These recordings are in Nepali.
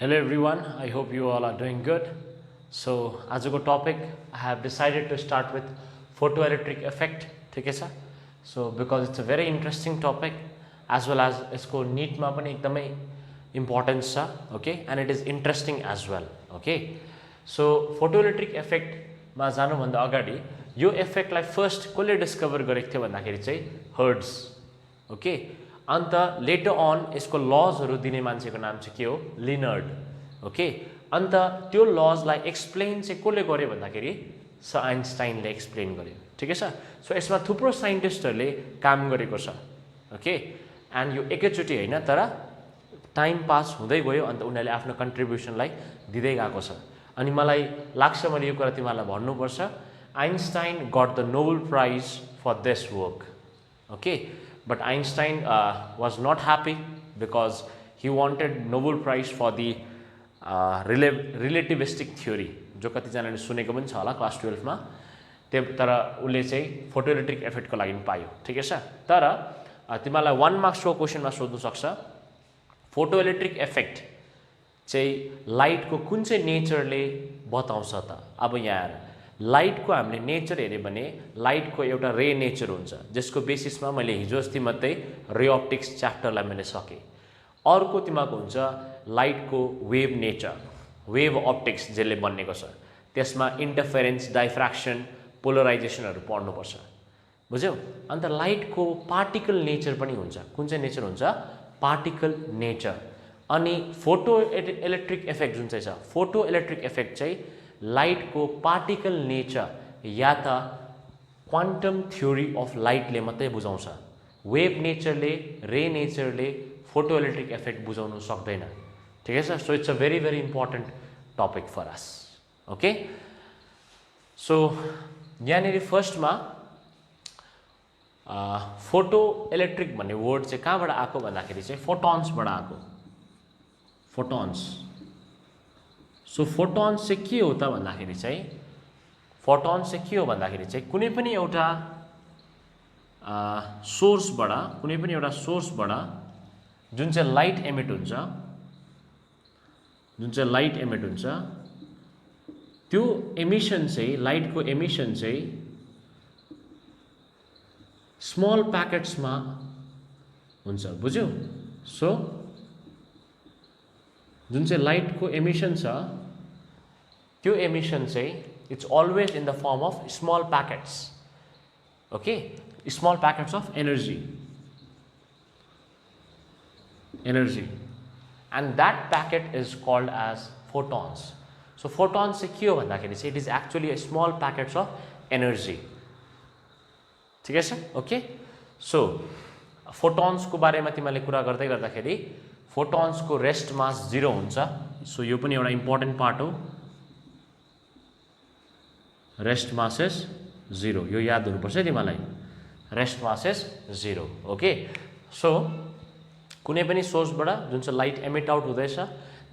Hello everyone, I hope you all are doing good. So, as a topic, I have decided to start with photoelectric effect. ठीक है sir? So, because it's a very interesting topic as well as इसको NEET मा पनि एकदमै importance छ, okay, and it is interesting as well, okay. So, photoelectric effect मा जानुभन्दा अगाडि यो effect लाई first कसले discover गरेको थियो भन्दाखेरि चाहिँ Hertz, okay. अन्त लेटर अन यसको लजहरू दिने मान्छेको नाम चाहिँ के हो लिनर्ड ओके अन्त त्यो लजलाई एक्सप्लेन चाहिँ कसले गर्यो भन्दाखेरि सर आइन्स्टाइनले एक्सप्लेन गर्यो ठिकै छ सो यसमा थुप्रो साइन्टिस्टहरूले काम गरेको छ ओके एन्ड यो एकैचोटि हैन तर टाइम पास हुँदै गयो अन्त उनीहरूले आफ्नो कन्ट्रिब्युसनलाई दिँदै गएको छ अनि मलाई लाग्छ मैले यो कुरा तिमीहरूलाई भन्नुपर्छ Einstein got the Nobel prize for this work okay but Einstein was not happy because he wanted Nobel Prize for the relativistic theory जो कतिजनाले सुनेको पनि छ होला क्लास 12 मा तर उले चाहिँ फोटोइलेक्ट्रिक इफेक्टको लागि पायो ठिकै छ तर तिमीलाई 1 मार्क्सको क्वेशनमा सोध्नु सक्छ फोटोइलेक्ट्रिक इफेक्ट चाहिँ लाइटको कुन चाहिँ नेचरले बताउँछ त अब यहाँ लाइट को हामीले नेचर हेर्यो भने लाइट को एउटा रे नेचर हुन्छ जसको बेसिसमा मैले हिजो अस्ति मात्रै रे अप्टिक्स च्याप्टरलाई मैले सके अर्को तिमीको हुन्छ लाइट को वेभ नेचर वेभ अप्टिक्स जसले बनेको छ त्यसमा इन्टरफेरेन्स डाइफ्र्याक्सन पोलराइजेसनहरु पढ्नुपर्छ बुझ्यौ अन्त लाइट को पार्टिकल नेचर पनि हुन्छ कुन चाहिँ नेचर हुन्छ पार्टिकल नेचर अनि फोटो इलेक्ट्रिक इफेक्ट जुन चाहिँ छ फोटो इलेक्ट्रिक इफेक्ट चाहिँ लाइट को पार्टिकल नेचर या त क्वान्टम थ्योरी अफ लाइटले मात्रै बुझाउँछ वेभ नेचरले रे नेचरले फोटो इलेक्ट्रिक इफेक्ट बुझाउन सक्दैन ठिकै छ so it's a very very important topic for us okay so यहाँनिर फर्स्टमा फोटो इलेक्ट्रिक भन्ने वर्ड चाहिँ कहाँबाट आएको भन्दाखेरि चाहिँ फोटोन्सबाट आएको फोटोन्स सो फोटोन्स चाहिँ के हो त भन्दाखेरि चाहिँ फोटोन्स चाहिँ के हो भन्दाखेरि चाहिँ कुनै पनि एउटा सोर्सबाट जुन चाहिँ लाइट एमिट हुन्छ त्यो एमिसन चाहिँ लाइट को एमिसन चाहिँ स्मल प्याकेट्समा हुन्छ बुझ्यौ सो जुन चाहिँ लाइट को एमिसन छ त्यो एमिसन चाहिँ it's always in the form of small packets okay small packets of energy and that packet is called as photons so photons चाहिँ के हो भन्दाखेरि चाहिँ it is actually a small packets of energy ठिकै छ ओके सो फोटोन्स को बारेमा तिमीले कुरा गर्दै गर्दाखेरि फोटोन्स को रेस्ट मास 0 हुन्छ सो यो पनि एउटा इम्पोर्टेन्ट पार्ट हो रेस्ट मास इज 0 यो याद हुनुपर्छ है तिमीलाई rest mass is 0 okay so कुनै पनि सोर्सबाट जुन चाहिँ लाइट एमिट आउट हुँदैछ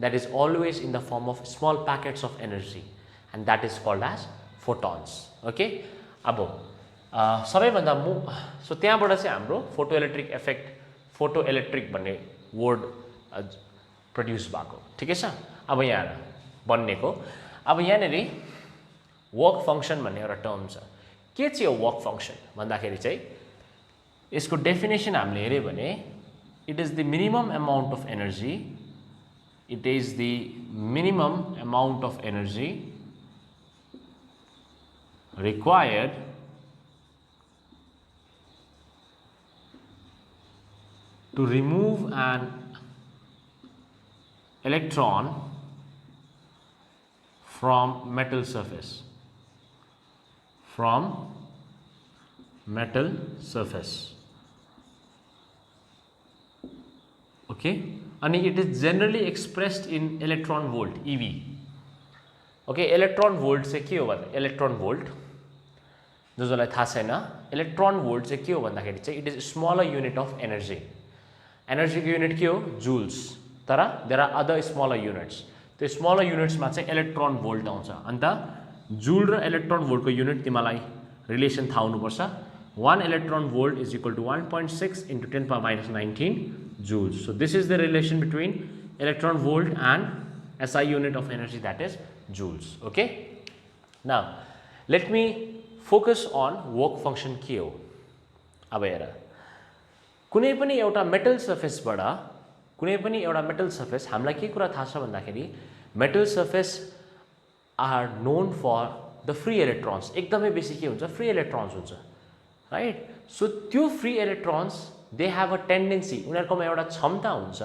that is always in the form of small packets of energy and that is called as photons okay अब सबैभन्दा सो त्यहाँबाट चाहिँ हाम्रो photoelectric effect photoelectric भन्ने वर्ड प्रड्युस भएको ठिकै छ अब यहाँ बन्नेको अब यहाँनिर वर्क फंक्शन भन्ने एउटा टर्म छ के चाहिँ हो वर्क फंक्शन भन्दाखेरि चाहिँ यसको डेफिनेसन हामीले हेर्यो भने it is the minimum amount of energy it is the minimum amount of energy required to remove an electron from metal surface okay and it is generally expressed in electron volt ev okay electron volt चाहिँ के हो भन्दा electron volt जसलाई थाहा छैन electron volt चाहिँ के हो भन्दाखेरि चाहिँ it is a smaller unit of energy energy को यूनिट के हो जूल्स तर there are other smaller units त्यो स्मलर यूनिट्स में इलेक्ट्रन भोल्ट आउँछ अन्त जूल र इलेक्ट्रन भोल्ट को यूनिट तिमीलाई रिलेसन थाहा हुनुपर्छ 1 electron volt is equal to 1.6 into 10 power minus 19 joules. So this is the relation between electron volt and SI unit of energy, that is joules. Okay, now let me focus on work function के हो. अब हेर, कुनै पनि एउटा मेटल सर्फेसबाट कुनै पनि एउटा मेटल सर्फेस हामीलाई के कुरा थाहा छ भन्दाखेरि metal surface are known for the free electrons. एकदमै बेसी के हुन्छ, फ्री इलेक्ट्रोन्स हुन्छ, राइट. सो त्यो free electrons they have a tendency, उनीहरुकोमा एउटा क्षमता हुन्छ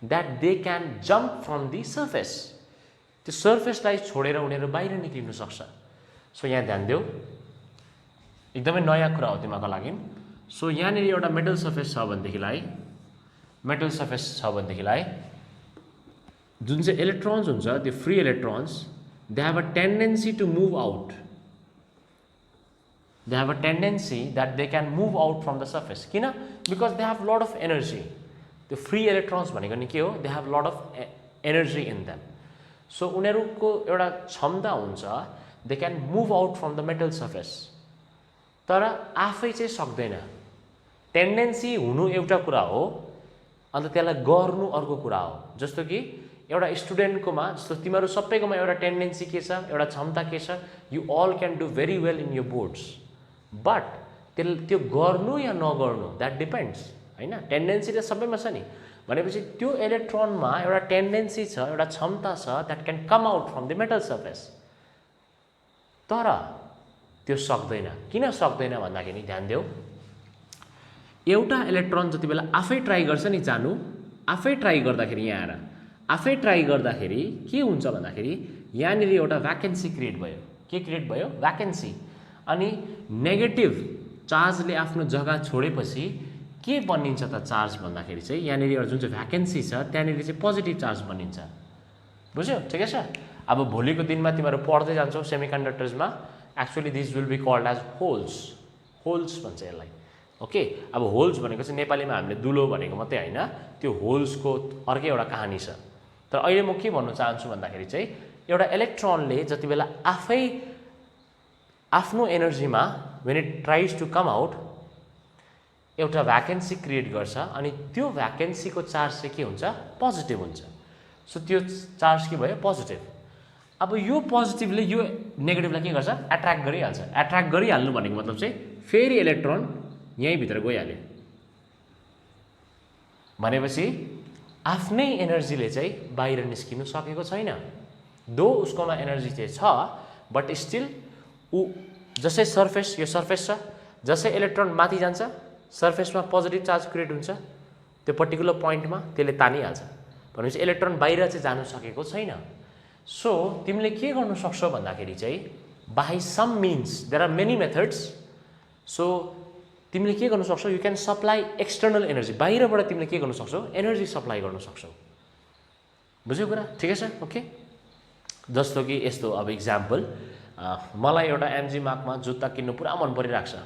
that they can jump from the surface. त्यो सर्फेसलाई छोडेर उनीहरु बाहिर निक्लिन सक्छ. सो यहाँ ध्यान देऊ, एकदमै नयाँ कुरा हो तिमीहरुको लागि. सो यहाँनिर एउटा मेटल सर्फेस छ भनेदेखिलाई जुन चाहिँ इलेक्ट्रोन्स हुन्छ त्यो free electrons they have a tendency to move out. They have a tendency that they can move out from the surface. किन? Because they have lot of energy. The free electrons भनेको नि के हो? They have lot of energy in them. So उनीहरुको एउटा क्षमता हुन्छ they can move out from the metal surface. तर आफै चाहिँ सक्दैन. टेन्डेन्सी हुनु एउटा कुरा हो, अन्त त्यसलाई गर्नु अर्को कुरा हो. जस्तो कि एउटा स्टुडेन्टकोमा, जस्तो तिमीहरु सबैकोमा एउटा टेन्डेन्सी के छ, एउटा क्षमता के छ, you all can do very well in your boards. But त्यो गर्नु या नगर्नु द्याट डिपेन्ड्स हैन. टेन्डेन्सी त सबैमा छ नि. भनेपछि त्यो इलेक्ट्रोनमा एउटा टेन्डेन्सी छ, एउटा क्षमता छ that can come out from the metal surface. तर त्यो सक्दैन. किन सक्दैन भन्दाखेरि ध्यान देऊ, एउटा इलेक्ट्रोन जति बेला आफै ट्राई गर्छ नि जानु, आफै ट्राई गर्दाखेरि यहाँ आएर आफै ट्राई गर्दाखेरि के हुन्छ भन्दाखेरि यहाँनिर एउटा भ्याकेन्सी क्रिएट भयो. के क्रिएट भयो? भ्याकेन्सी. अनि नेगेटिभ चार्जले आफ्नो जग्गा छोडेपछि के बनिन्छ त चार्ज भन्दाखेरि चाहिँ यहाँनिर एउटा जुन चाहिँ भ्याकेन्सी छ त्यहाँनिर चाहिँ पोजिटिभ चार्ज बनिन्छ. बुझ्यौ? ठिकै छ. अब भोलिको दिनमा तिमीहरू पढ्दै जान्छौ सेमिकन्डक्टर्समा, actually this will be called as holes. Holes भन्छ यसलाई. ओके, अब होल्स भनेको चाहिँ नेपालीमा हामीले दुलो भनेको मात्रै होइन, त्यो होल्सको अर्कै एउटा कहानी छ. तर अहिले म के भन्न चाहन्छु भन्दाखेरि चाहिँ एउटा इलेक्ट्रोनले जति बेला आफै आफ्नो एनर्जीमा when it tries to come out एउटा भ्याकेन्सी क्रिएट गर्छ अनि त्यो भ्याकेन्सीको चार्ज चाहिँ के हुन्छ? पोजिटिभ हुन्छ. सो त्यो चार्ज के भयो? पोजिटिभ. अब यो पोजिटिभले यो नेगेटिभलाई के गर्छ? एट्र्याक्ट गरिहाल्छ. एट्र्याक्ट गरिहाल्नु भनेको मतलब चाहिँ फेरि इलेक्ट्रोन यहीँ भित्र गइहाल्यो. भनेपछि आफ्नै एनर्जीले चाहिँ बाहिर निस्किनु सकेको छैन. दो उसकोमा एनर्जी चाहिँ छ, बट स्टिल ऊ जसै सर्फेस, यो सर्फेस छ, जसै इलेक्ट्रोन माथि जान्छ सर्फेसमा पोजिटिभ चार्ज क्रिएट हुन्छ, त्यो पर्टिकुलर पोइन्टमा त्यसले तानिहाल्छ. भनेपछि इलेक्ट्रोन बाहिर चाहिँ जानु सकेको छैन. सो तिमीले के गर्नु सक्छौ भन्दाखेरि चाहिँ by some means, there are many methods. So तिमीले के गर्नु सक्छौ? You can supply external energy. बाहिरबाट तिमीले के गर्नु सक्छौ? एनर्जी सप्लाई गर्न सक्छौ. बुझ्यौ कुरा? ठिकै छ. ओके, जस्तो कि यस्तो, अब इक्जाम्पल, मलाई एउटा एमजी मार्कमा जुत्ता किन्नु पुरा मन परिरहेको छ,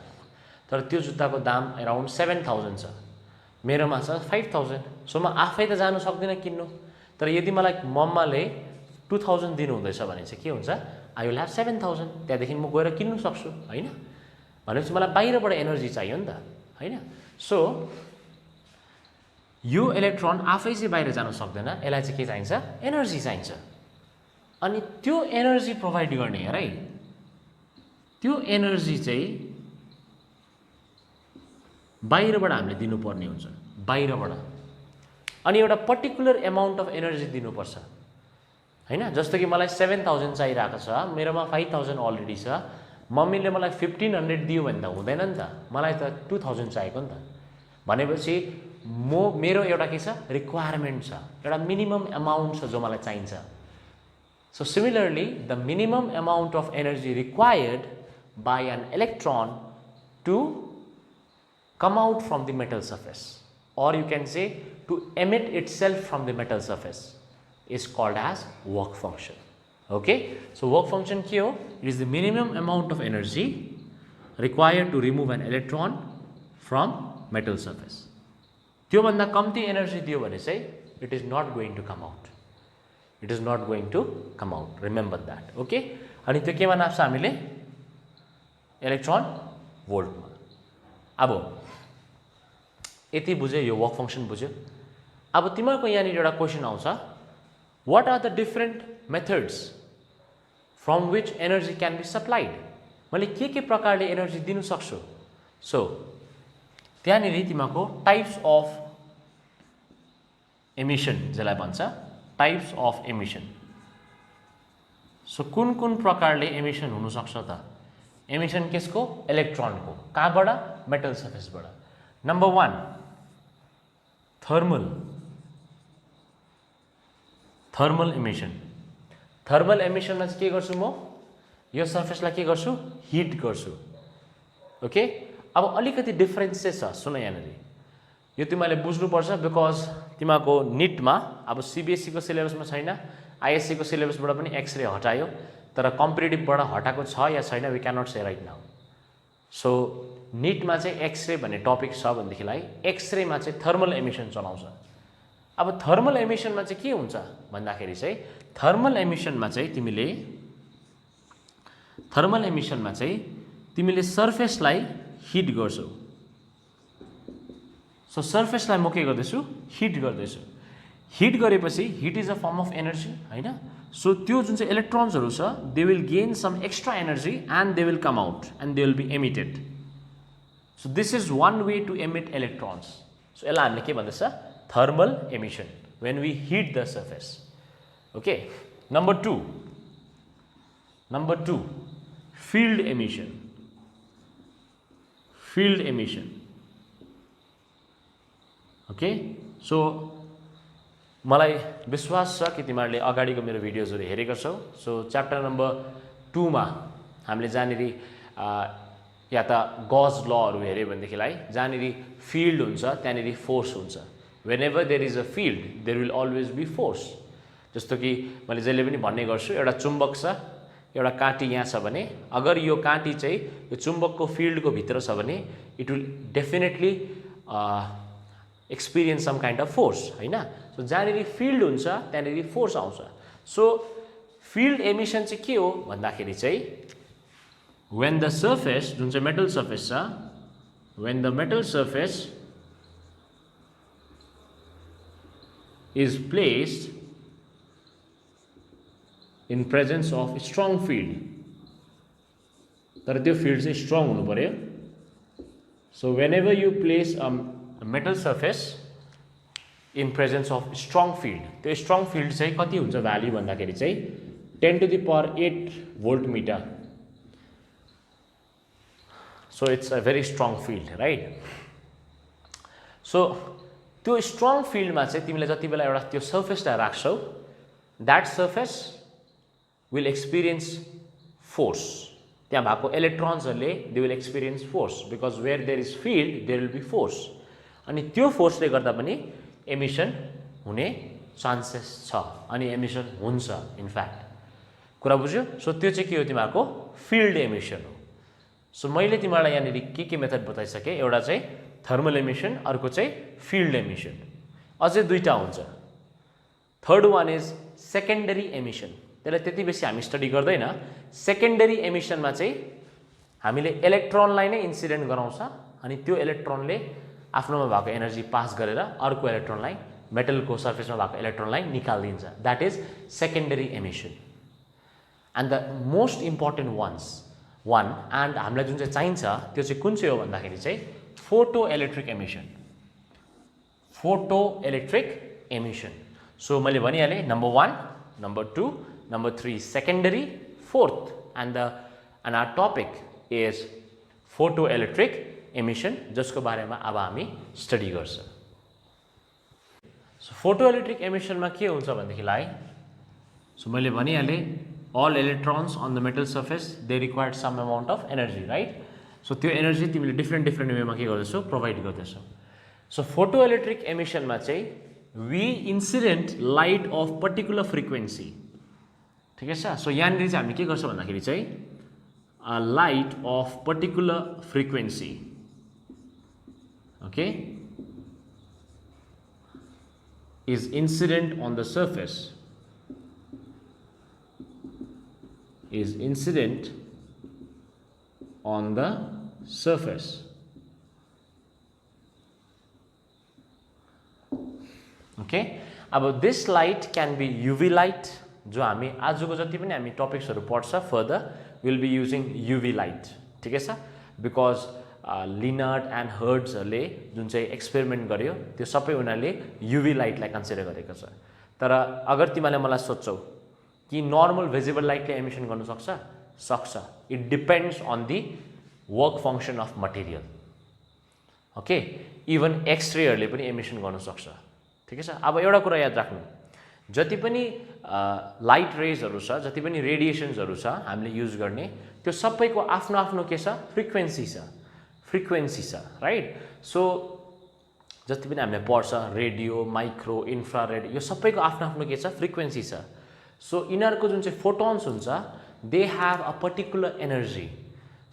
तर त्यो जुत्ताको दाम अराउन्ड 7,000 छ, मेरोमा छ 5,000. सो म आफै त जानु सक्दिनँ किन्नु. तर यदि मलाई मम्माले 2,000 दिनुहुँदैछ भने चाहिँ के हुन्छ? I will have 7,000. त्यहाँदेखि म गएर किन्नु सक्छु होइन. भनेपछि मलाई बाहिरबाट एनर्जी चाहियो नि त होइन. सो यो इलेक्ट्रोन आफै चाहिँ बाहिर जान सक्दैन, यसलाई चाहिँ के चाहिन्छ? एनर्जी चाहिन्छ. अनि त्यो एनर्जी प्रोभाइड गर्ने हेर है, त्यो एनर्जी चाहिँ बाहिरबाट हामीले दिनुपर्ने हुन्छ, बाहिरबाट. अनि एउटा पर्टिकुलर एमाउन्ट अफ एनर्जी दिनुपर्छ हैन. जस्तो कि मलाई 7,000 चाहिरहेको छ, मेरोमा 5,000 अलरेडी छ, मम्मीले मलाई 1,500 दियो भने त हुँदैन नि त, मलाई त 2,000 चाहिएको नि त. भनेपछि मेरो एउटा के छ? रिक्वायरमेन्ट छ, एउटा मिनिमम अमाउन्ट छ जो मलाई चाहिन्छ. So similarly, the minimum amount of energy required by an electron to come out from the metal surface, or you can say to emit itself from the metal surface, is called as work function. Okay, so work function के हो? It is the minimum amount of energy required to remove an electron from metal surface. त्यो भन्दा कम्ती एनर्जी दियो भने चाहिँ it is not going to come out. It is not going to come out. Remember that. Okay. अनि त्यो केमा नाप्छ हामीले? इलेक्ट्रोन भोल्टमा. अब यति बुझ्यो, यो वर्क फंक्सन बुझ्यो. अब तिमीहरुको यहाँनिर एउटा क्वेशन आउँछ, What are the different methods from which energy can be supplied? मैले के प्रकारले एनर्जी दिन सक्छु? सो त्यहाँनिर तिमीको टाइप्स अफ एमिशन जसलाई भन्छ टाइप्स अफ एमिशन. सो कुन प्रकारले एमिशन हुन सक्छ त? एमिशन केसको? इलेक्ट्रोनको. कहाँबाट? मेटल सर्फेसबाट. Number 1 thermal emission. थर्मल एमिशनमा चाहिँ के गर्छु म? यो सर्फेसलाई के गर्छु? हिट गर्छु. ओके, अब अलिकति डिफरेन्सेस छ. सुन यहाँनिर यो तिमीले बुझ्नुपर्छ बिकज तिमीको निटमा अब सीबीएसई को सिलेबसमा छैन, आईएससी को सिलेबसबाट पनि एक्सरे हटायो, तर कम्पिटिटिभबाट हटाएको छ या छैन we can not say right now. So निटमा चाहिँ एक्सरे भन्ने टपिक छ भनेदेखिलाई एक्सरेमा चाहिँ थर्मल एमिशन चलाउँछ. अब थर्मल एमिशनमा चाहिँ के हुन्छ भन्दाखेरि चाहिँ थर्मल एमिशनमा चाहिँ तिमीले सर्फेसलाई हिट गर्छौ. सो सर्फेसलाई म के गर्दैछु? हिट गर्दैछु. हिट गरेपछि heat is a form of energy हैन. सो त्यो जुन चाहिँ इलेक्ट्रोन्सहरू छ they will gain some extra energy and they will come out and they will be emitted. So this is one way to emit electrons. So यसलाई हामीले के भन्दैछ? Thermal emission when we heat the surface. Okay, number 2 field emission. Okay, so मलाई विश्वास छ कि तिमीहरूले अगाडिको मेरो भिडियोजहरू हेरेको छौ. सो च्याप्टर नम्बर 2 मा हामीले जहाँनिर या त गज लहरू हेऱ्यो भनेदेखिलाई जहाँनिर फिल्ड हुन्छ त्यहाँनिर फोर्स हुन्छ. Whenever there is a field, there will always be force. जस्तो कि मैले जहिले पनि भन्ने गर्छु, एउटा चुम्बक छ, एउटा काँटी यहाँ छ भने अगर यो काँटी चाहिँ यो चुम्बकको फिल्डको भित्र छ भने it will definitely experience some kind of force हैन. सो जहाँनिर फिल्ड हुन्छ त्यहाँनिर फोर्स आउँछ. सो फिल्ड एमिसन चाहिँ के हो भन्दाखेरि चाहिँ when the surface जुन चाहिँ मेटल सर्फेस छ, when the metal surface is placed in presence of strong field. तर त्यो फिल्ड चाहिँ स्ट्रङ हुनु पर्यो. So whenever you place a metal surface in presence of strong field, त्यो स्ट्रङ फिल्ड चाहिँ कति हुन्छ भ्याल्यु भन्दाखेरि चाहिँ 10 to the power 8 volt meter. So it's a very strong field, right? So त्यो स्ट्रङ फिल्डमा चाहिँ तिमीले जति बेला एउटा त्यो सर्फेसलाई राख्छौ that surface will experience force. त्यहाँ भएको इलेक्ट्रोन्सहरूले they will experience force because where there is field there will be force. अनि त्यो फोर्सले गर्दा पनि एमिसन हुने चान्सेस छ अनि एमिसन हुन्छ इनफ्याक्ट. कुरा बुझ्यो? सो त्यो चाहिँ के हो तिमीहरूको? फिल्ड एमिसन हो. सो मैले तिमीलाई यहाँनिर के मेथड बताइसकेँ. एउटा चाहिँ थर्मल एमिशन, अर्को चाहिँ फिल्ड एमिशन. अझै दुईटा हुन्छ. Third one is secondary emission. त्यसलाई त्यति बेसी हामी स्टडी गर्दैन. सेकेन्डरी एमिशनमा चाहिँ हामीले इलेक्ट्रोनलाई नै इन्सिडेन्ट गराउँछ अनि त्यो इलेक्ट्रोनले आफ्नोमा भएको एनर्जी पास गरेर अर्को इलेक्ट्रोनलाई मेटलको सर्फेसमा भएको इलेक्ट्रोनलाई निकालिदिन्छ. That is secondary emission. And the most important one and हामीलाई जुन चाहिँ चाहिन्छ त्यो चाहिँ कुन चाहिँ हो भन्दाखेरि चाहिँ फोटो इलेक्ट्रिक एमिशन. सो मैले भनिहालेँ number 1, number 2, number 3 secondary, fourth and our topic is photo electric emission जसको बारेमा अब हामी स्टडी गर्छ. सो फोटो इलेक्ट्रिक एमिशनमा के हुन्छ भनेदेखिलाई सो मैले भनिहालेँ all electrons on the metal surface they require some amount of energy, right? So त्यो एनर्जी तिमीले डिफ्रेन्ट वेमा के गर्दैछौ? प्रोभाइड गर्दैछौ. सो फोटो इलेक्ट्रिक एमिशनमा चाहिँ we incident light of particular frequency. ठिकै छ? सो यहाँनिर चाहिँ हामीले के गर्छौँ भन्दाखेरि चाहिँ light of particular frequency. Okay, is incident on the surface. Is incident on the surface. Okay, अब this light can be UV light, जो हामी आजको जति पनि हामी टपिक्सहरू पढ्छ further will be using UV light, ठिकै छ। बिकज लिनार्ड एन्ड हर्ट्जहरूले जुन चाहिँ एक्सपेरिमेन्ट गर्यो त्यो सबै उनीहरूले युभी लाइटलाई कन्सिडर गरेको छ। तर अगर तिमीले मलाई सोध्छौ कि नर्मल भिजिबल लाइटले एमिसन गर्न सक्छ, it depends on the work function of material. Okay, even एक्सरेहरूले पनि एमिसन गर्न सक्छ, ठिकै छ। अब एउटा कुरा याद राख्नु, जति पनि लाइट रेजहरू छ, जति पनि रेडिएसन्सहरू छ हामीले युज गर्ने, त्यो सबैको आफ्नो आफ्नो के छ, फ्रिक्वेन्सी छ, राइट। सो जति पनि हामीले पढ्छ रेडियो, माइक्रो, इन्फ्रारेड, यो सबैको आफ्नो आफ्नो के छ, फ्रिक्वेन्सी छ। सो यिनीहरूको जुन चाहिँ फोटोन्स हुन्छ they have a particular energy.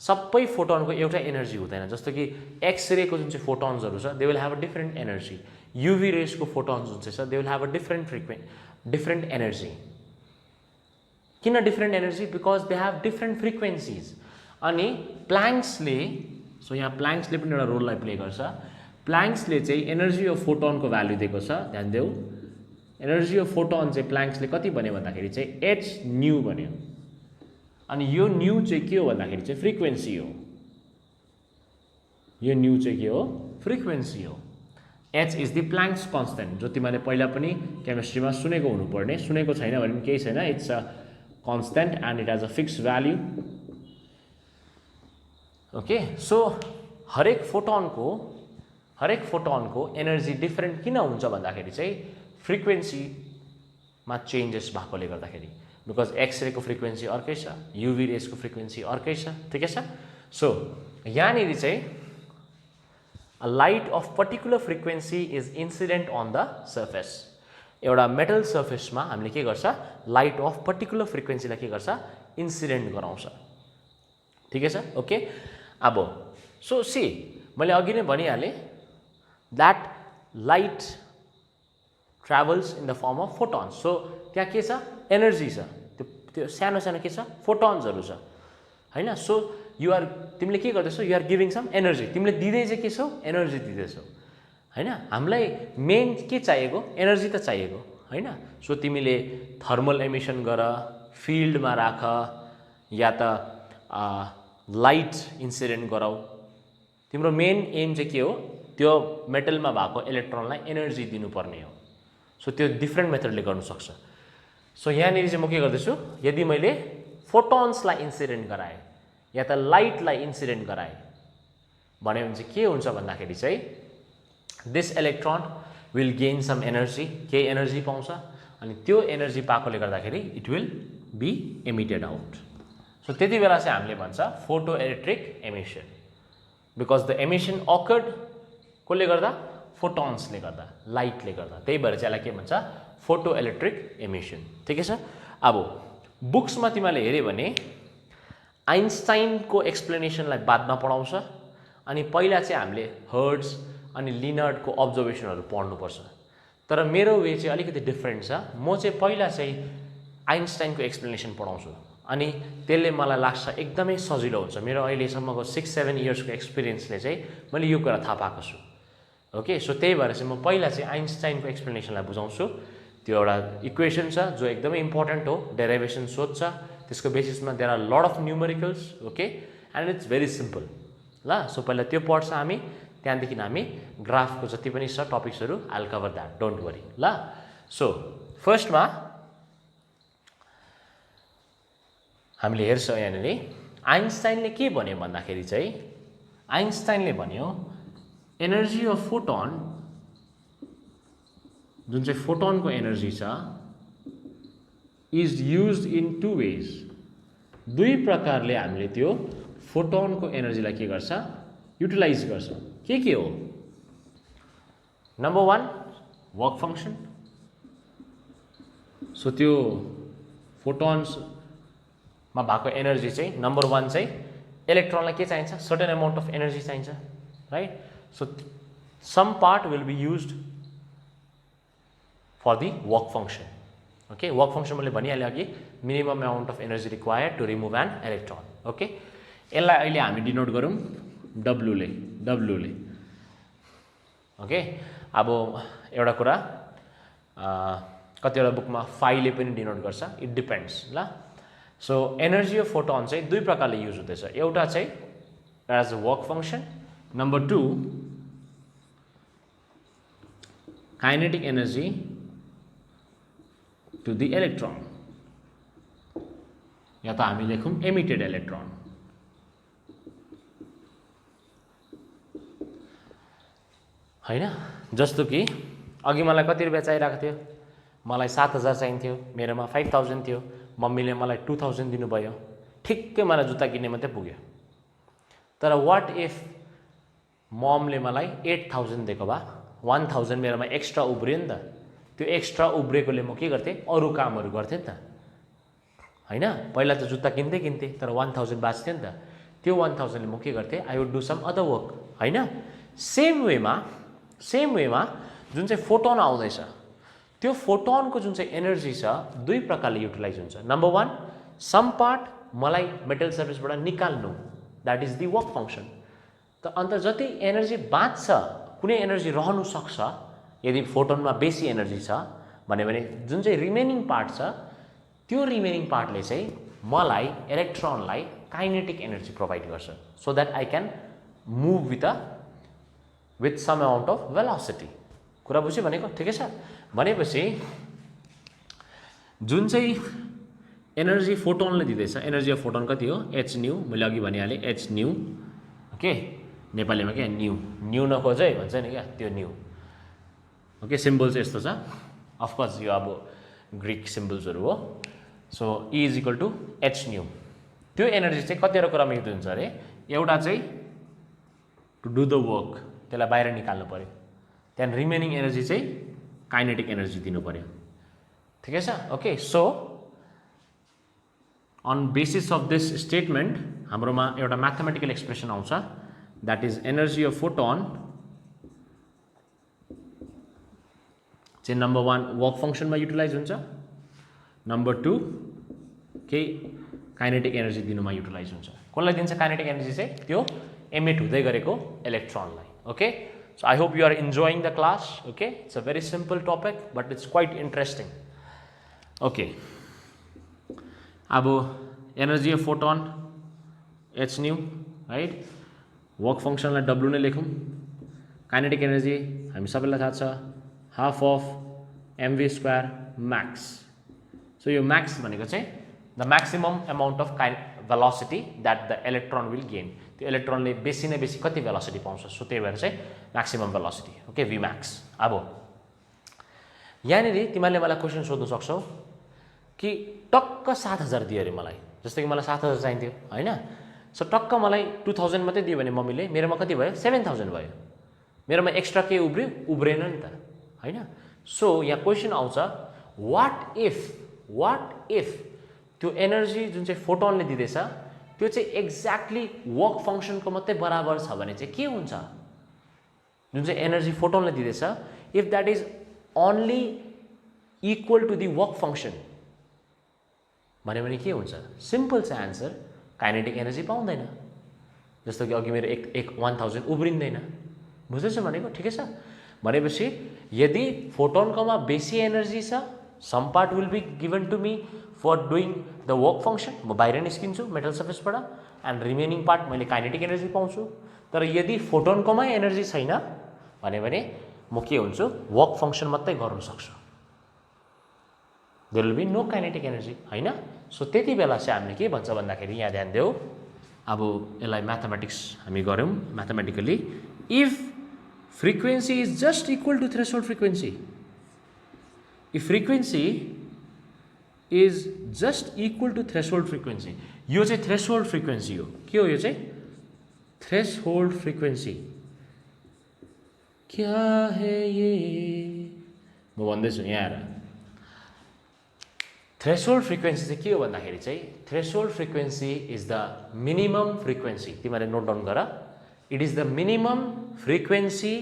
सबै फोटोनको एउटा एनर्जी हुँदैन, जस्तो कि एक्सरेको जुन चाहिँ फोटोन्सहरू छ they will have a different energy, UV रेसको फोटोन्स जुन चाहिँ छ they will have a different energy. किन different energy? Because they have different frequencies. अनि प्लाङ्क्सले, सो यहाँ प्लाङ्क्सले पनि एउटा रोललाई प्ले गर्छ। प्लाङ्क्सले चाहिँ एनर्जी अफ फोटोनको भ्याल्यु दिएको छ, ध्यान देऊ। एनर्जी अफ फोटोन चाहिँ प्लाङ्क्सले कति भन्यो भन्दाखेरि चाहिँ h न्यू भन्यो। अनि यो न्यू चाहिँ के हो भन्दाखेरि चाहिँ फ्रिक्वेन्सी हो। यो न्यू चाहिँ के हो? फ्रिक्वेन्सी हो। h इज द प्लाङ्क्स कन्स्टेन्ट, जो तिमीले पहिला पनि केमिस्ट्रीमा सुनेको हुनुपर्ने, सुनेको छैन भने पनि केही छैन। It's a constant and it has a fix value. Okay, so हरेक फोटोनको एनर्जी डिफ्रेन्ट किन हुन्छ भन्दाखेरि चाहिँ फ्रिक्वेन्सीमा चेन्जेस भएकोले गर्दाखेरि। बिकज एक्सरेको फ्रिक्वेन्सी अर्कै छ, युभी रेसको फ्रिक्वेन्सी अर्कै छ, ठिकै छ। सो यहाँनिर चाहिँ a light of particular frequency is incident on the surface. एउटा मेटल सर्फेसमा हामीले के गर्छ, लाइट अफ पर्टिकुलर फ्रिक्वेन्सीलाई के गर्छ, इन्सिडेन्ट गराउँछ, ठिकै छ। ओके, अब सो सी मैले अघि नै भनिहालेँ that light travels in the form of photons. So त्यहाँ के छ, एनर्जी छ, त्यो सानो सानो के छ, फोटोन्सहरू छ, होइन। सो तिमीले के गर्दैछौ, you are giving some energy, तिमीले दिँदै चाहिँ के छौ, एनर्जी दिँदैछौ, होइन। हामीलाई मेन के चाहिएको, एनर्जी त चाहिएको, होइन। सो तिमीले थर्मल एमिसन गर, फिल्डमा राख, या त लाइट इन्सिडेन्ट गराऊ, तिम्रो मेन एम चाहिँ के हो, त्यो मेटलमा भएको इलेक्ट्रोनलाई एनर्जी दिनुपर्ने हो। सो त्यो डिफ्रेन्ट मेथडले गर्नु सक्छ। सो यहाँनिर चाहिँ म के गर्दैछु, यदि मैले फोटोन्सलाई इन्सिडेन्ट गराएँ या त लाइटलाई इन्सिडेन्ट गराएँ भने चाहिँ के हुन्छ भन्दाखेरि चाहिँ this electron will gain some energy, केही एनर्जी पाउँछ, अनि त्यो एनर्जी पाएकोले गर्दाखेरि it will be emitted out. So त्यति बेला चाहिँ हामीले भन्छ photo electric emission. Because the emission occurred कसले गर्दा, फोटोन्सले गर्दा, लाइटले गर्दा, त्यही भएर चाहिँ यसलाई के भन्छ, फोटो इलेक्ट्रिक एमिसन, ठिकै छ। अब बुक्समा तिमीले हेऱ्यो भने आइन्स्टाइनको एक्सप्लेनेसनलाई बादमा पढाउँछ, अनि पहिला चाहिँ हामीले हर्ट्ज अनि लिनार्डको अब्जर्भेसनहरू पढ्नुपर्छ। तर मेरो वे चाहिँ अलिकति डिफ्रेन्ट छ। म चाहिँ पहिला चाहिँ आइन्स्टाइनको एक्सप्लेनेसन पढाउँछु, अनि त्यसले मलाई लाग्छ एकदमै सजिलो हुन्छ। मेरो अहिलेसम्मको 6-7 इयर्सको एक्सपिरियन्सले चाहिँ मैले यो कुरा थाहा पाएको छु। ओके, सो त्यही भएर चाहिँ म पहिला चाहिँ आइन्स्टाइनको एक्सप्लेनेसनलाई बुझाउँछु। त्यो एउटा इक्वेसन छ जो एकदमै इम्पोर्टेन्ट हो, डेरिभेसन सोध्छ, त्यसको बेसिसमा there are lot of numericals, okay, and it's very simple. ल, सो पहिला त्यो पढ्छ हामी, त्यहाँदेखि हामी ग्राफको जति पनि छ टपिक्सहरू I will cover that, don't worry. ल, सो फर्स्टमा हामीले हेर्छौँ यहाँनिर आइन्स्टाइनले के भन्यो भन्दाखेरि चाहिँ आइन्स्टाइनले भन्यो एनर्जी अफ फोटोन, जुन चाहिँ फोटोनको एनर्जी छ, इज युज्ड इन 2 वेज। दुई प्रकारले हामीले त्यो फोटोनको एनर्जीलाई के गर्छ, युटिलाइज गर्छ। के हो? Number 1 work function. सो त्यो फोटोन्समा भएको एनर्जी चाहिँ नम्बर 1 चाहिँ इलेक्ट्रोनलाई के चाहिन्छ, सर्टेन अमाउन्ट अफ एनर्जी चाहिन्छ, right. So some part will be used for the work function. Okay, work function मैले भनिहालेँ अघि, minimum amount of energy required to remove an electron. Okay, यसलाई अहिले हामी डिनोट गरौँ डब्लुले। ओके, अब एउटा कुरा, कतिवटा बुकमा फाइले पनि डिनोट गर्छ, इट डिपेन्ड्स ल। सो एनर्जी अफ फोटोन चाहिँ दुई प्रकारले युज हुँदैछ, एउटा चाहिँ as a work function, number 2 kinetic energy to the electron, या त हामी लेखौँ एमिटेड इलेक्ट्रोन। हैन, जस्तो कि अघि मलाई कति रुपियाँ चाहिरहेको थियो, मलाई 7,000 चाहिन्थ्यो, मेरोमा 5,000 थियो, मम्मीले मलाई 2,000 दिनुभयो, ठिक्कै मलाई जुत्ता किन्ने मात्रै पुग्यो। तर वाट इफ ममले मलाई 8,000 दिएको भए 1,000 मेरोमा एक्स्ट्रा उब्रियो नि त, त्यो एक्स्ट्रा उब्रेकोले म के गर्थेँ, अरू कामहरू गर्थेँ नि त हैन। पहिला त जुत्ता किन्थेँ तर 1,000 बाँच्थ्यो नि त, त्यो 1,000ले म के गर्थेँ, I would do some other work हैन। सेम वेमा जुन चाहिँ फोटोन आउँदैछ, त्यो फोटोनको जुन चाहिँ एनर्जी छ दुई प्रकारले युटिलाइज हुन्छ। नम्बर 1, सम पार्ट मलाई मेटल सर्फेसबाट निकाल्नु, that is the work function. त अन्त जति एनर्जी बाँच्छ, कुनै एनर्जी रहनु सक्छ यदि फोटोनमा बेसी एनर्जी छ भने जुन चाहिँ रिमेनिङ पार्ट छ, त्यो रिमेनिङ पार्टले चाहिँ मलाई इलेक्ट्रोनलाई काइनेटिक एनर्जी प्रोभाइड गर्छ, so that I can move with some amount of velocity. कुरा बुझ्यो भनेको, ठिकै छ। भनेपछि जुन चाहिँ एनर्जी फोटोनले दिँदैछ, एनर्जी अफ फोटोन कति हो, एच न्यू, मैले अघि भनिहालेँ एच न्यू, ओके, नेपालीमा क्या न्यू नखोज है भन्छ नि क्या, त्यो न्यू, ओके। सिम्बल चाहिँ यस्तो छ, अफकोर्स यो अब ग्रिक सिम्बल्सहरू हो। So E is equal to h nu. त्यो एनर्जी चाहिँ कतिवटा कुरामा युज हुन्छ अरे, एउटा चाहिँ टु डु द वर्क, त्यसलाई बाहिर निकाल्नु पऱ्यो, त्यहाँदेखि रिमेनिङ एनर्जी चाहिँ काइनेटिक एनर्जी दिनु पऱ्यो, ठिकै छ, okay. So on basis of this statement हाम्रोमा एउटा म्याथमेटिकल एक्सप्रेसन आउँछ, that is energy of photon चाहिँ नम्बर 1 वर्क फङ्सनमा युटिलाइज हुन्छ, नम्बर 2 केही काइनेटिक एनर्जी दिनुमा युटिलाइज हुन्छ। कसलाई दिन्छ काइनेटिक एनर्जी चाहिँ, त्यो एमिट हुँदै गरेको इलेक्ट्रोनलाई, okay. So I hope you are enjoying the class, okay? It's a very simple topic, but it's quite interesting. Okay. अब energy of photon h nu, right? Work function लाई w नै लेखौँ। Kinetic energy हामी सबैलाई थाहा छ, half of mv² max. So यो max भनेको चाहिँ the maximum amount of velocity that the electron will gain. त्यो इलेक्ट्रोनले बेसी न बेसी कति भेलोसिटी पाउँछ, सो त्यही भएर चाहिँ maximum velocity, okay, v max. अब यहाँनिर तिमीले मलाई क्वेसन सोध्न सक्छौ कि टक्क 7,000 दियो अरे मलाई, जस्तो कि मलाई 7,000 चाहिन्थ्यो हैन, सो टक्क मलाई 2,000 मात्रै दियो भने मम्मीले, मेरोमा कति भयो, 7,000 भयो, मेरोमा एक्स्ट्रा के उब्रेन नि त हैन। सो यहाँ क्वेसन आउँछ, वाट इफ त्यो एनर्जी जुन चाहिँ फोटोनले दिँदैछ त्यो चाहिँ एक्ज्याक्टली वर्क फङ्सनको मात्रै बराबर छ भने चाहिँ के हुन्छ, जुन चाहिँ एनर्जी फोटोनले दिँदैछ, if that is only equal to the work function भन्यो भने के हुन्छ, सिम्पल छ एन्सर, काइनेटिक एनर्जी पाउँदैन। जस्तो कि अघि मेरो 1,000 उब्रिँदैन, बुझ्दैछ भनेको, ठिकै छ। भनेपछि यदि फोटोनकोमा बेसी एनर्जी छ, some part will be given to me for doing the work function, म बाहिर निस्किन्छु मेटल सर्फेसबाट, एन्ड रिमेनिङ पार्ट मैले काइनेटिक एनर्जी पाउँछु। तर यदि फोटोनकोमा एनर्जी छैन भने म के हुन्छु, वर्क फङ्सन मात्रै गर्न सक्छु, there will be no kinetic energy हैन। सो त्यति बेला चाहिँ हामीले के भन्छ भन्दाखेरि, यहाँ ध्यान देऊ, अब यसलाई म्याथमेटिक्स हामी गऱ्यौँ mathematically, if frequency is just equal to threshold frequency, if frequency is just equal to threshold frequency, यो चाहिँ थ्रेसहोल्ड फ्रिक्वेन्सी हो, के हो यो चाहिँ, थ्रेसहोल्ड फ्रिक्वेन्सी क्या है ये, म भन्दैछु यहाँ आएर। थ्रेसहोल्ड फ्रिक्वेन्सी चाहिँ के हो भन्दाखेरि चाहिँ, threshold frequency is the minimum frequency, तिमीहरूले नोट डाउन गर, it is the minimum frequency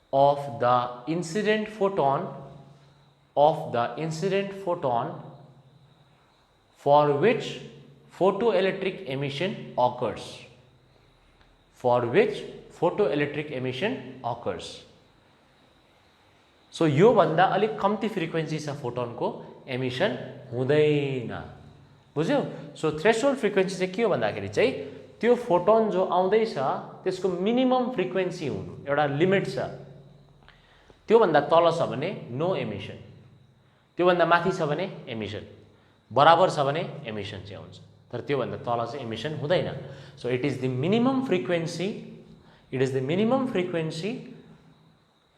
of the incident photon for which photoelectric emission occurs, so यो भन्दा अलिक कम्ती फ्रिक्वेन्सी छ फोटोनको एमिसन हुँदैन, बुझ्यौ? सो थ्रेसहोल्ड फ्रिक्वेन्सी चाहिँ के हो भन्दाखेरि चाहिँ त्यो फोटोन जो आउँदैछ त्यसको मिनिमम फ्रिक्वेन्सी हुनु एउटा लिमिट छ, त्योभन्दा तल छ भने नो एमिसन, त्योभन्दा माथि छ भने एमिसन, बराबर छ भने एमिसन चाहिँ आउँछ, तर त्योभन्दा तल चाहिँ एमिसन हुँदैन। So it is the minimum frequency, it is the minimum frequency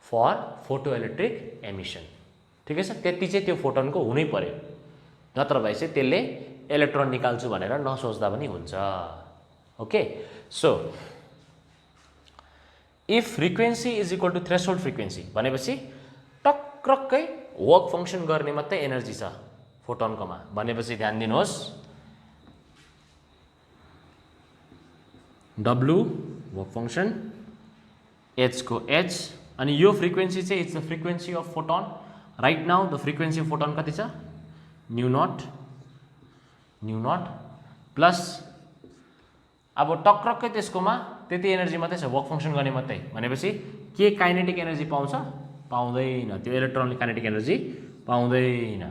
for photo electric emission, ठिकै छ? त्यति चाहिँ त्यो फोटोनको हुनै पर्यो, नत्र भए चाहिँ त्यसले इलेक्ट्रोन निकाल्छु भनेर नसोच्दा पनि हुन्छ। Okay, so if frequency is equal to threshold frequency भनेपछि टक्रक्कै वर्क फङ्सन गर्ने मात्रै एनर्जी छ फोटोनकोमा भनेपछि ध्यान दिनुहोस्, W वर्क फङ्सन, H को H, अनि यो फ्रिक्वेन्सी चाहिँ it's the frequency of photon. Right now the frequency of photon कति छ? न्यू नट प्लस अब टक्रक्कै त्यसकोमा त्यति एनर्जी मात्रै छ वर्क फङ्सन गर्ने मात्रै भनेपछि के काइनेटिक एनर्जी पाउँछ? पाउँदैन, त्यो इलेक्ट्रोनले काइनेटिक एनर्जी पाउँदैन,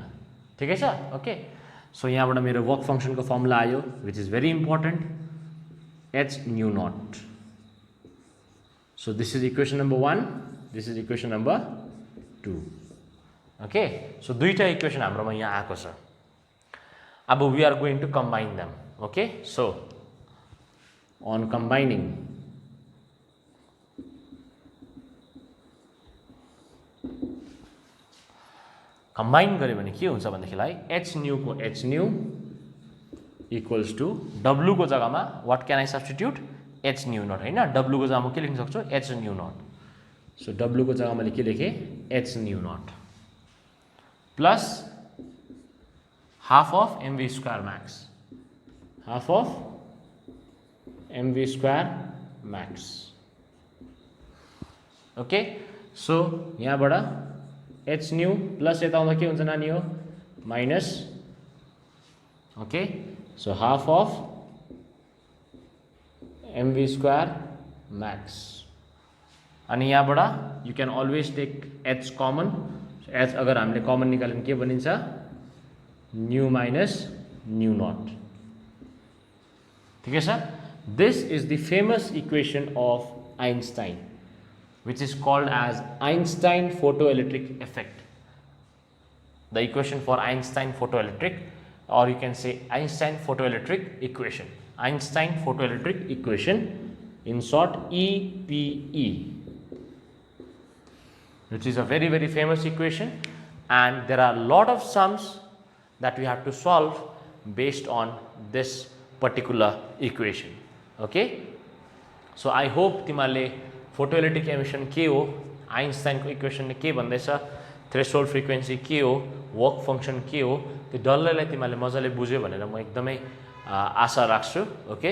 ठिकै छ? ओके, सो यहाँबाट मेरो वर्क फङ्सनको फर्मुला आयो which is very important, H nu nought. So this is equation number 1, this is equation number 2। Okay, so दुईटा इक्वेसन हाम्रोमा यहाँ आएको छ। अब we are going to combine them. Okay, so on combining, combine गऱ्यो भने के हुन्छ भन्देखिलाई h न्यू को h nu equals to w को जग्गामा what can I substitute? h nu nought, हैन? w को जग्गामा के लेख्न सक्छु? h nu nought. सो w को जग्गामा मैले के लेखे? h nu nought plus half of mv square max, half of mv square max. Okay, so यहाँबाट h न्यू प्लस यता आउँदा के हुन्छ नानी हो? Minus. Okay, so half of mv square max, अनि यहाँबाट you can always take h common. h अगर हामीले कमन निकाल्यो भने के बनिन्छ? न्यू माइनस न्यू नट, ठिकै छ? This is the famous equation of Einstein, which is called as Einstein photoelectric effect. The equation for Einstein photoelectric, or you can say Einstein photoelectric equation. Einstein photoelectric equation, in short EPE, which is a very, very famous equation, and there are a lot of sums that we have to solve based on this particular equation. Okay, so I hope तिमीहरूले फोटोइलेक्ट्रिक एमिसन के हो, आइन्स्टाइनको इक्वेसनले के भन्दैछ, थ्रेसहोल्ड फ्रिक्वेन्सी के हो, वर्क फङ्सन के हो, त्यो डल्लैलाई तिमीहरूले मजाले बुझ्यो भनेर म एकदमै आशा राख्छु। ओके,